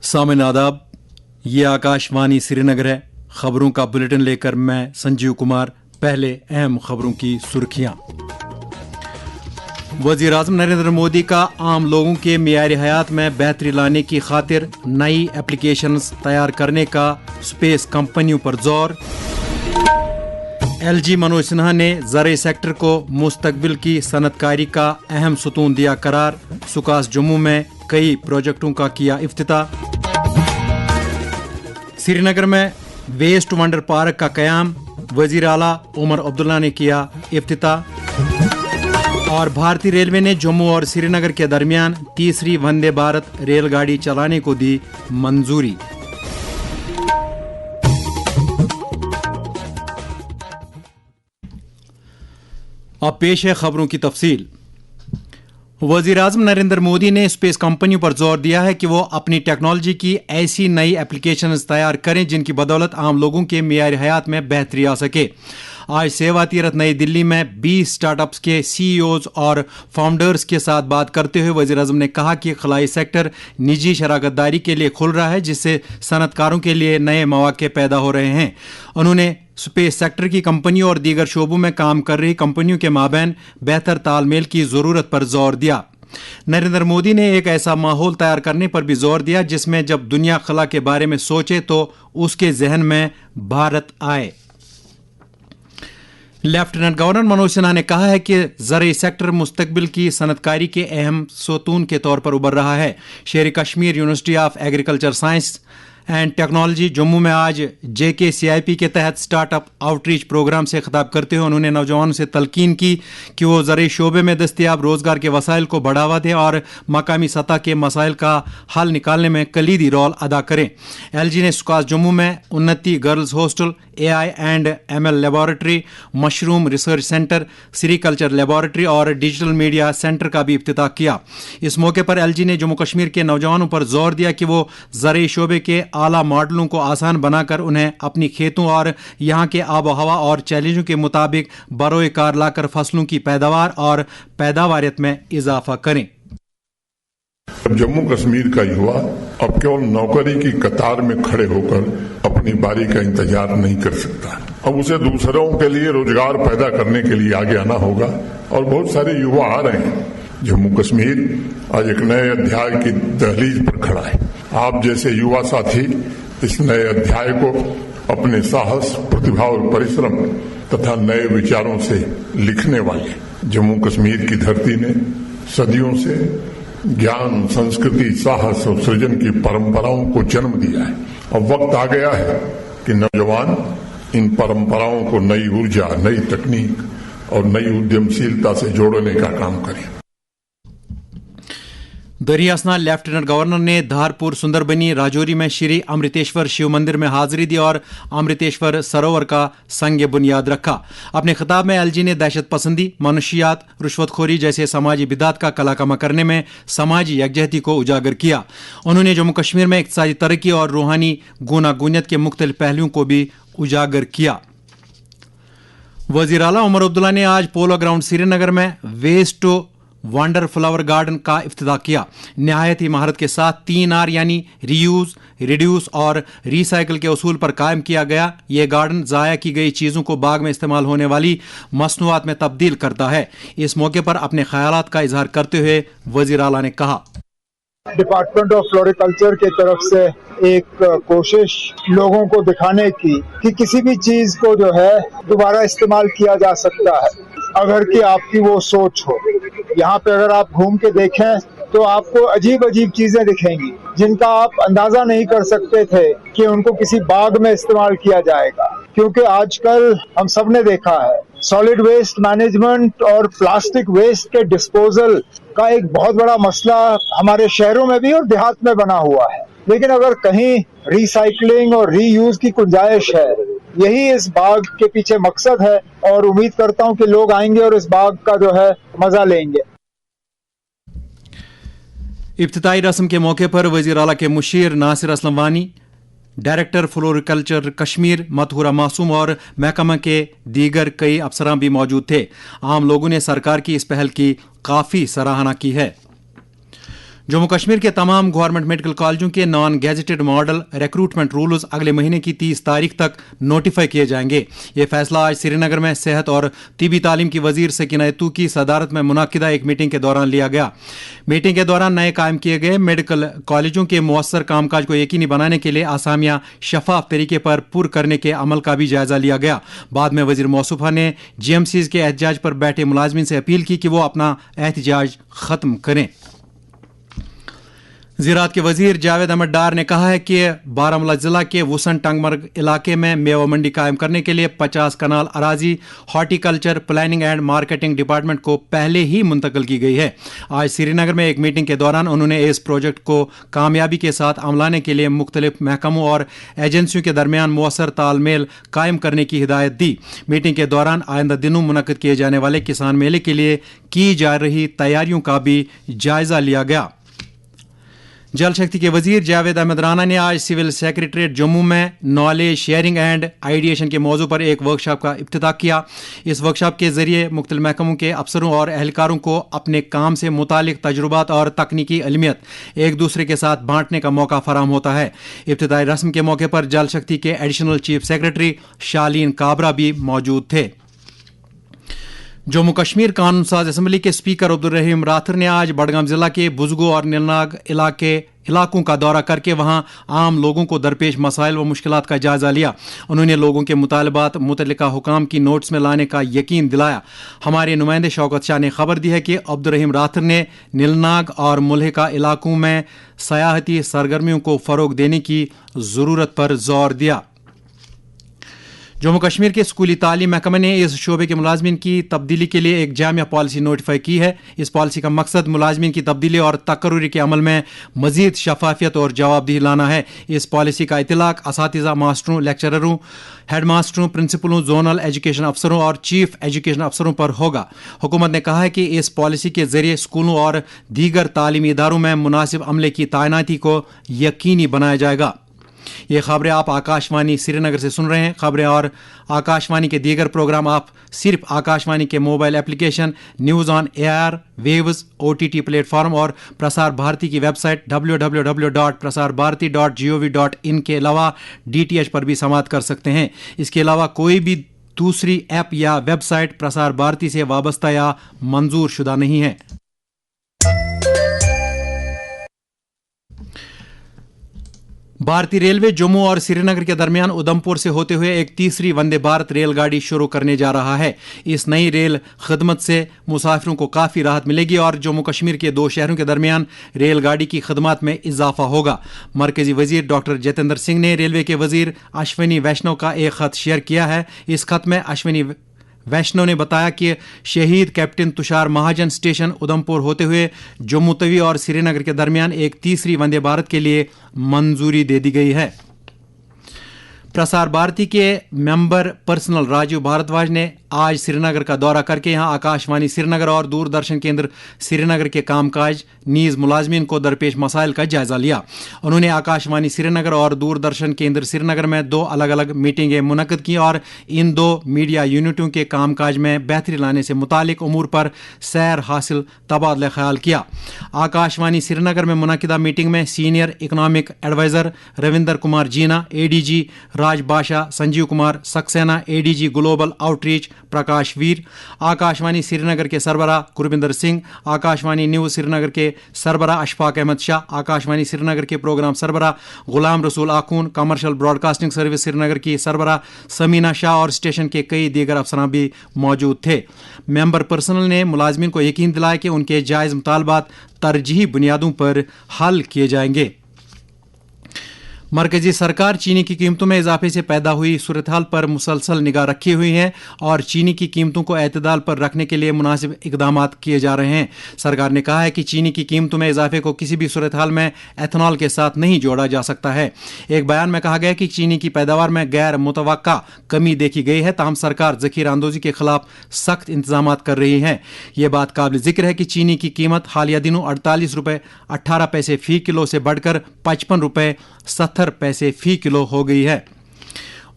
सामईन आदाब, ये आकाशवाणी श्रीनगर है। खबरों का बुलेटिन लेकर मैं संजीव कुमार। पहले अहम खबरों की सुर्खियां। वज़ीर आज़म नरेंद्र मोदी का आम लोगों के मियार हयात में बेहतरी लाने की खातिर नई एप्लीकेशंस तैयार करने का स्पेस कंपनियों पर जोर। LG मनोज सिन्हा ने ज़राई सेक्टर को मुस्तकबिल की सनतकारी का अहम सतून दिया करार। सुकास जम्मू में कई प्रोजेक्टों का किया इफ्तिताह। श्रीनगर में वेस्ट वंडर पार्क का क़याम, वज़ीर आला उमर अब्दुल्ला ने किया इफ्तिताह। और भारतीय रेलवे ने जम्मू और श्रीनगर के दरमियान तीसरी वंदे भारत रेलगाड़ी चलाने को दी मंजूरी। अब पेश है खबरों की तफसील। वज़ीर आज़म नरेंद्र मोदी ने स्पेस कंपनियों पर जोर दिया है कि वो अपनी टेक्नोलॉजी की ऐसी नई एप्लीकेशंस तैयार करें जिनकी बदौलत आम लोगों के मियार हयात में बेहतरी आ सके। आज सेवा तीरथ नई दिल्ली में 20 स्टार्टअप्स के CEOs और फाउंडर्स के साथ बात करते हुए वज़ीर आज़म ने कहा कि खलाई सेक्टर निजी शराकतदारी के लिए खुल रहा है, जिससे सनतकारों के लिए नए मौके पैदा हो रहे हैं। उन्होंने स्पेस सेक्टर की कंपनियों और दीगर शोबों में काम कर रही कंपनियों के माबैन बेहतर तालमेल की ज़रूरत पर जोर दिया। नरेंद्र मोदी ने एक ऐसा माहौल तैयार करने पर भी जोर दिया जिसमें जब दुनिया खला के बारे में सोचे तो उसके जहन में भारत आए। लेफ्टिनेंट गवर्नर मनोज सिन्हा ने कहा है कि ज़राई सेक्टर मुस्तकबिल की सनतकारी के अहम सतून के तौर पर उभर रहा है। शेर Kashmir university of agriculture science and technology Jammu में आज JKCIP के तहत स्टार्टअप आउटरीच प्रोग्राम से खिताब करते हुए उन्होंने नौजवानों से तलकीन की कि वो ज़राई शोबे में दस्तयाब रोज़गार के वसाइल को बढ़ावा दें और मकामी सतह के मसाइल का हल निकालने में कलीदी रोल अदा करें। LG ने सुकास जम्मू में उन्नति girls hostel, AI and ML laboratory, mushroom research centre, sericulture laboratory और डिजिटल मीडिया सेंटर का भी इफ्तिताह किया। इस मौके पर LG ने जम्मू कश्मीर के नौजवानों पर जोर दिया कि वो ज़राई शोबे के आला मॉडलों को आसान बनाकर उन्हें अपनी खेतों और यहाँ के आब हवा और चैलेंजों के मुताबिक बरोए कार लाकर फसलों की पैदावार और पैदावारियत में इजाफा करें। जम्मू कश्मीर का युवा अब केवल नौकरी की कतार में खड़े होकर अपनी बारी का इंतजार नहीं कर सकता। अब उसे दूसरों के लिए रोजगार पैदा करने के लिए आगे आना होगा और बहुत सारे युवा आ रहे हैं। जम्मू कश्मीर आज एक नए अध्याय की दहलीज पर खड़ा है। आप जैसे युवा साथी इस नए अध्याय को अपने साहस, प्रतिभा और परिश्रम तथा नए विचारों से लिखने वाले। जम्मू कश्मीर की धरती ने सदियों से ज्ञान, संस्कृति, साहस और सृजन की परंपराओं को जन्म दिया है। अब वक्त आ गया है कि नौजवान इन परंपराओं को नई ऊर्जा, नई तकनीक और नई उद्यमशीलता से जोड़ने का काम करें। दरियासना लेफ्टिनेंट गवर्नर ने धारपुर, सुंदरबनी, राजौरी में श्री अमृतेश्वर शिव मंदिर में हाजिरी दी और अमृतेश्वर सरोवर का संग बुनियाद रखा। अपने खिताब में LG ने दहशत पसंदी, मनुशियात, रुश्वतखोरी जैसे समाजी बिदात का कलाकमा करने में समाजी यकजहती को उजागर किया। उन्होंने जम्मू कश्मीर में इक़्तिसादी तरक्की और रूहानी गूनागूनियत के मुख्तलिफ पहलुओं को भी उजागर किया। वज़ीर आला उमर अब्दुल्ला ने आज पोलो ग्राउंड श्रीनगर में वेस्ट वंडर फ्लावर गार्डन का इफ्तिताह किया। नहायत ही महारत के साथ 3R यानी रीयूज, रिड्यूस और रिसाइकिल के उसूल पर कायम किया गया ये गार्डन ज़ाया की गई चीज़ों को बाग में इस्तेमाल होने वाली मसनूआत में तब्दील करता है। इस मौके पर अपने ख्यालात का इजहार करते हुए वज़ीर आला ने कहा, डिपार्टमेंट ऑफ फ्लोरिकल्चर की तरफ से एक कोशिश लोगों को दिखाने की कि किसी भी चीज को जो है दोबारा इस्तेमाल किया जा सकता है अगर कि आपकी वो सोच हो। यहाँ पे अगर आप घूम के देखें तो आपको अजीब अजीब चीजें दिखेंगी जिनका आप अंदाजा नहीं कर सकते थे कि उनको किसी बाग में इस्तेमाल किया जाएगा। क्योंकि आजकल हम सब ने देखा है सॉलिड वेस्ट मैनेजमेंट और प्लास्टिक वेस्ट के डिस्पोजल का एक बहुत बड़ा मसला हमारे शहरों में भी और देहात में बना हुआ है। लेकिन अगर कहीं रिसाइकलिंग और रीयूज की गुंजाइश है, यही इस बाग के पीछे मकसद है और उम्मीद करता हूं कि लोग आएंगे और इस बाग का जो है मजा लेंगे। इफ्तिताई रस्म के मौके पर वज़ीर आला के मुशीर नासिर असलम वानी, डायरेक्टर फ्लोरिकल्चर कश्मीर मथुरा मासूम और महकमा के दीगर कई अफसरान भी मौजूद थे। आम लोगों ने सरकार की इस पहल की काफ़ी सराहना की है। जम्मू कश्मीर के तमाम गवर्नमेंट मेडिकल कॉलेजों के non gazetted model recruitment rules अगले महीने की 30 तारीख तक नोटिफाई किए जाएंगे। ये फैसला आज श्रीनगर में सेहत और तिबी तालीम की वजीर सकीना यतू की सदारत में मुनाकिदा एक मीटिंग के दौरान लिया गया। मीटिंग के दौरान नए कायम किए गए मेडिकल कॉलेजों के मुअस्सर कामकाज को यकीनी बनाने के लिए आसामियां शफाफ तरीके पर पुर करने के अमल का भी जायजा लिया गया। बाद में वजीर मौसूफा ने GMCs के एहतजाज पर बैठे मुलाजमीन से अपील की कि वो अपना एहतजाज खत्म करें। ज़राअत के वजीर जावेद अहमद डार ने कहा है कि बारामूला जिला के वुसन टंगमर्ग इलाके में मेवा मंडी कायम करने के लिए 50 कनाल अराजी horticulture planning and marketing department को पहले ही मुंतकिल की गई है। आज श्रीनगर में एक मीटिंग के दौरान उन्होंने इस प्रोजेक्ट को कामयाबी के साथ अमलाने के लिए मुख्तलिफ महकमों और एजेंसियों के दरमियान मुअस्सर तालमेल कायम करने की हिदायत दी। मीटिंग के दौरान आइंदा दिनों मुनक्किद किए जाने वाले किसान मेले के लिए की जा रही तैयारियों का भी जायजा लिया गया। जल शक्ति के वजीर जावेद अहमद राना ने आज सिविल सेक्रेटरीट जम्मू में नॉलेज शेयरिंग एंड आइडिएशन के मौजू पर एक वर्कशॉप का इफ्तिताह किया। इस वर्कशॉप के जरिए मुख्तलिफ महकमों के अफसरों और एहलकारों को अपने काम से मुतालिक तजुर्बात और तकनीकी इल्मियत एक दूसरे के साथ बांटने का मौका फराहम होता है। इफ्तिताई रस्म के मौके पर जल शक्ति के एडिशनल चीफ सेक्रेटरी शालीन काबरा भी मौजूद थे। जम्मू कश्मीर कानून साज असम्बली के स्पीकर अब्दुल रहीम राथर ने आज बडगाम जिला के बुजगो और नीलनाग इलाकों का दौरा करके वहां आम लोगों को दरपेश मसाइल व मुश्किलात का जायजा लिया। उन्होंने लोगों के मुतालबात मुतल्लिका हुकाम की नोट्स में लाने का यकीन दिलाया। हमारे नुमाइंदे शौकत शाह ने खबर दी है कि अब्दुल रहीम राथर ने नीलनाग और मुल्हिका इलाकों में सयाहती सरगर्मियों को फरोग देने की जरूरत पर जोर दिया। जम्मू कश्मीर के स्कूली तालीम महकमे ने इस शोबे के मुलाजमीन की तब्दीली के लिए एक जामिया पॉलिसी नोटिफाई की है। इस पॉलिसी का मकसद मुलाजमीन की तब्दीली और तकर्रुरी के अमल में मजीद शफाफियत और जवाबदेही लाना है। इस पॉलिसी का इतलाक असातिज़ा, मास्टरों, लेक्चररों, हेड मास्टरों, प्रिंसिपलों, जोनल एजुकेशन अफसरों और चीफ एजुकेशन अफसरों पर होगा। हुकूमत ने कहा है कि इस पॉलिसी के जरिए स्कूलों और दीगर तालीमी इदारों में मुनासिब अमले की तैनाती को यकीनी बनाया जाएगा। ये खबरें आप आकाशवाणी श्रीनगर से सुन रहे हैं। खबरें और आकाशवाणी के दीगर प्रोग्राम आप सिर्फ आकाशवाणी के mobile application news on air, waves, OTT platform और प्रसार भारती की वेबसाइट www.prasarbharati.gov.in के अलावा DTH पर भी समाअत कर सकते हैं। इसके अलावा कोई भी दूसरी ऐप या वेबसाइट प्रसार भारती से वाबस्ता या मंजूर शुदा नहीं है। भारतीय रेलवे जम्मू और श्रीनगर के दरमियान उधमपुर से होते हुए एक तीसरी वंदे भारत रेलगाड़ी शुरू करने जा रहा है। इस नई रेल खदमत से मुसाफिरों को काफ़ी राहत मिलेगी और जम्मू कश्मीर के दो शहरों के दरमियान रेलगाड़ी की खदमात में इजाफा होगा। मरकजी वजीर डॉक्टर जितेंद्र सिंह ने रेलवे के वजीर अश्विनी वैष्णव का एक खत शेयर किया है। इस खत में अश्विनी वैष्णव ने बताया कि शहीद कैप्टन तुषार महाजन स्टेशन उधमपुर होते हुए जम्मू तवी और श्रीनगर के दरमियान एक तीसरी वंदे भारत के लिए मंजूरी दे दी गई है। प्रसार भारती के मेंबर पर्सनल राजीव भारद्वाज ने आज श्रीनगर का दौरा करके यहां आकाशवाणी श्रीनगर और दूरदर्शन केंद्र श्रीनगर के कामकाज नीज मुलाजमीन को दरपेश मसाइल का जायजा लिया। उन्होंने आकाशवाणी श्रीनगर और दूरदर्शन केंद्र श्रीनगर में दो अलग अलग मीटिंगें मुनक्किद की और इन दो मीडिया यूनिटों के कामकाज में बेहतरी लाने से मुतालिक उमूर पर सैर हासिल तबादला ख्याल किया। आकाशवाणी श्रीनगर में मुनक्किदा मीटिंग में senior economic adviser Ravinder Kumar Jeena, ADG Raj Basha, Sanjeev Kumar Saxena, ADG global outreach Prakash Veer, Akashvani Srinagar के सरबराह गुरबिंदर सिंह, आकाशवाणी न्यूज़ श्रीनगर के सरबराह अशफाक अहमद शाह, आकाशवाणी श्रीनगर के प्रोग्राम सरबराह गुलाम रसूल आखून, कमर्शियल ब्रॉडकास्टिंग सर्विस श्रीनगर की सरबराह समीना शाह और स्टेशन के कई दीगर अफसरान भी मौजूद थे। मेंबर पर्सनल ने मुलाजमीन को यकीन दिलाया कि उनके जायज़ मुतालबात तरजीही बुनियादों पर हल किए जाएंगे। मरकजी सरकार चीनी की कीमतों में इजाफे से पैदा हुई सूरत हाल पर मुसलसल निगाह रखी हुई है और चीनी की कीमतों को एतदाल पर रखने के लिए मुनासिब इकदाम किए जा रहे हैं। सरकार ने कहा है कि चीनी की कीमतों में इजाफे को किसी भी सूरत हाल में एथनॉल के साथ नहीं जोड़ा जा सकता है। एक बयान में कहा गया कि चीनी की पैदावार में गैर मुतवक्का कमी देखी गई है, ताहम सरकार ज़ख़ीरा अंदोज़ी के खिलाफ सख्त इंतजाम कर रही है। ये बात काबिल जिक्र है कि चीनी की कीमत हालिया दिनों 48 रुपये 18 पैसे फ़ी किलो से बढ़कर 55 रुपये 70 पैसे फ़ी किलो हो गई है।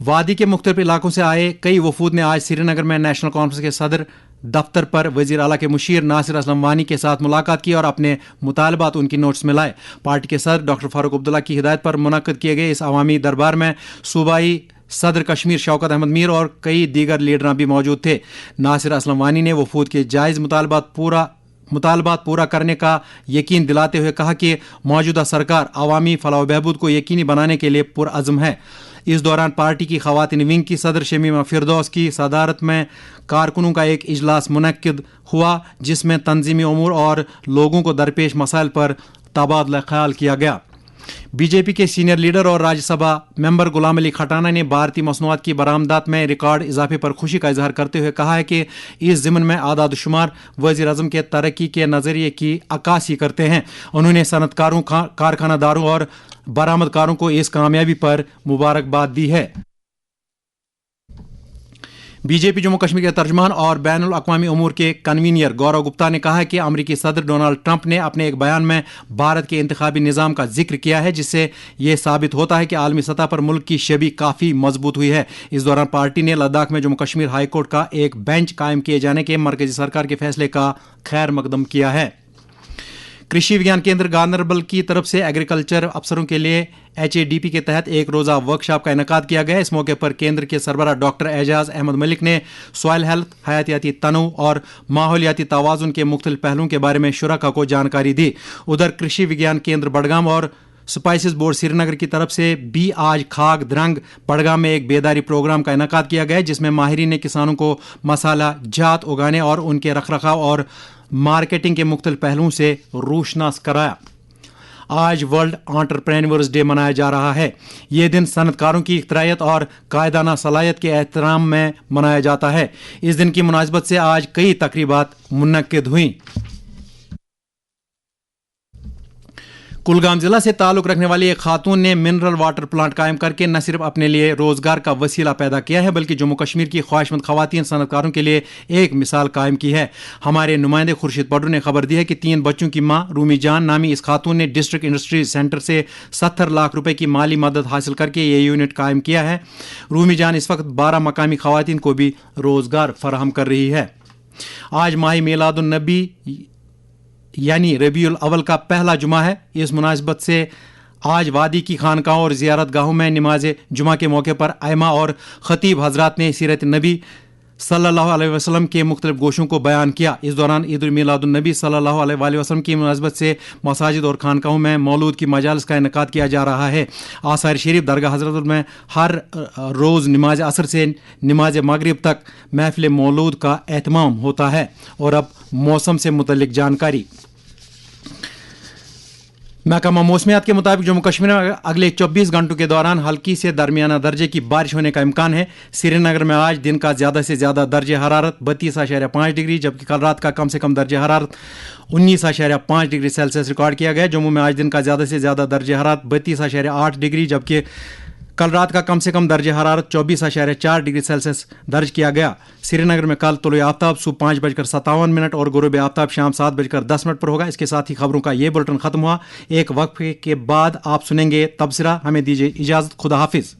वादी के मुख्तलिफ इलाकों से आए कई वफूद ने आज श्रीनगर में नेशनल कॉन्फ्रेंस के सदर दफ्तर पर वजीर आला के मुशीर नासिर असलम वानी के साथ मुलाकात की और अपने मुतालबात उनकी नोट्स में लाए। पार्टी के सदर डॉक्टर फारूक अब्दुल्ला की हिदायत पर मुनक्कद किए गए इस अवामी दरबार में सूबाई सदर कश्मीर शौकत अहमद मीर और कई दीगर लीडरान भी मौजूद थे। नासिर असलम वानी ने वफूद के जायज़ मुतालबात पूरा करने का यकीन दिलाते हुए कहा कि मौजूदा सरकार अवामी फलाह बहबूद को यकीनी बनाने के लिए पुरअज़्म है। इस दौरान पार्टी की खवातीन विंग की सदर शमीमा फिरदौस की सदारत में कारकुनों का एक इजलास मुनक्किद हुआ, जिसमें तंजीमी उमूर और लोगों को दरपेश मसाइल पर तबादला ख्याल किया गया। बीजेपी के सीनियर लीडर और राज्यसभा मेंबर गुलाम अली खटाना ने भारतीय मसनूआत की बरामदात में रिकॉर्ड इजाफे पर खुशी का इजहार करते हुए कहा है कि इस ज़िम्न में आदाद शुमार वज़ीर आज़म के तरक्की के नज़रिए की अक्कासी करते हैं। उन्होंने सनतकारों, कारखानादारों और बरामदकारों को इस कामयाबी पर मुबारकबाद दी है। बीजेपी जम्मू कश्मीर के तर्जमान और बैनुल अक़वामी उमूर के कन्वीनियर गौरव गुप्ता ने कहा है कि अमरीकी सदर डोनाल्ड ट्रंप ने अपने एक बयान में भारत के इंतखाबी निज़ाम का जिक्र किया है, जिससे यह साबित होता है कि आलमी सतह पर मुल्क की छवि काफ़ी मजबूत हुई है। इस दौरान पार्टी ने लद्दाख में जम्मू कश्मीर हाई कोर्ट का एक बेंच कायम किए जाने के मरकजी सरकार के फैसले का खैर मकदम किया है। कृषि विज्ञान केंद्र गांधरबल की तरफ से एग्रीकल्चर अफसरों के लिए HADP के तहत एक रोज़ा वर्कशॉप का इनेकाद किया गया। इस मौके पर केंद्र के सरबराह डॉक्टर एजाज अहमद मलिक ने सॉइल हेल्थ, हयातियाती तनों और माहौलियाती तवाज़ुन के मुख्तलिफ पहलुओं के बारे में शुरका को जानकारी दी। उधर कृषि विज्ञान केंद्र बडगाम और स्पाइसेस बोर्ड श्रीनगर की तरफ से भी आज खाग द्रंग बडगाम में एक बेदारी प्रोग्राम का इनेकाद किया गया, जिसमें माहिरीन ने किसानों को मसाला जात उगाने और उनके रखरखाव और मार्केटिंग के मुख्तलिफ पहलुओं से रोशनास कराया। आज वर्ल्ड एंटरप्रेन्योर्स डे मनाया जा रहा है। ये दिन सनतकारों की इख्तरायत और कायदाना सलाहियत के एहतराम में मनाया जाता है। इस दिन की मुनासिबत से आज कई तकरीबात मुनक्किद हुई। कुलगाम जिला से ताल्लुक़ रखने वाली एक खातून ने मिनरल वाटर प्लांट कायम करके न सिर्फ अपने लिए रोज़गार का वसीला पैदा किया है, बल्कि जम्मू कश्मीर की ख्वाहिशमंद खवातीन सनतकारों के लिए एक मिसाल कायम की है। हमारे नुमाइंदे खुर्शीद पडरू ने खबर दी है कि 3 बच्चों की मां रूमी जान नामी इस खातून ने डिस्ट्रिक्ट इंडस्ट्री सेंटर से 70 लाख रुपए की माली मदद हासिल करके ये यूनिट कायम किया है। रूमी जान इस वक्त 12 मकामी खवातीन को भी रोज़गार फराहम कर रही है। आज माही मीलादुन नबी यानी रबीउल अव्वल का पहला जुमा है। इस मुनासिबत से आज वादी की खानकाहों और ज़ियारत गाहों में नमाज जुमा के मौके पर आइमा और खतीब हजरात ने सीरत नबी सल्लल्लाहु अलैहि वसल्लम के मुख्तलिफ गोशों को बयान किया। इस दौरान ईद उल मिलादुन नबी सल्लल्लाहु अलैहि वसल्लम की मुनासिबत से मसाजिद और खानकाहों में मौलूद की मजालिस का इनेकाद किया जा रहा है। आसार शरीफ दरगाह हजरत में हर रोज़ नमाज असर से नमाज मगरिब तक महफिल मौलूद का एहतमाम होता है। और अब मौसम से मुतल्लिक जानकारी। महकमा मौसमियात के मुताबिक जम्मू कश्मीर में अगले 24 घंटों के दौरान हल्की से दरमियाना दर्जे की बारिश होने का इम्कान है। श्रीनगर में आज दिन का ज़्यादा से ज़्यादा दर्जे हरारत 32.5 डिग्री, जबकि कल रात का कम से कम दर्जे हरारत 19.5 डिग्री सेल्सियस रिकॉर्ड किया गया। जम्मू में आज दिन का ज़्यादा से ज़्यादा दर्जे हरारत 32.8 डिग्री, जबकि कल रात का कम से कम दर्जे हरारत 24.4 डिग्री सेल्सियस दर्ज किया गया। श्रीनगर में कल तुलुए आफ्ताब सुबह 5:57 और गुरूब आफ्ताब शाम 7:10 पर होगा। इसके साथ ही खबरों का ये बुलेटिन खत्म हुआ। एक वक्फे के बाद आप सुनेंगे तबसरा। हमें दीजिए इजाज़त। खुदा हाफिज़।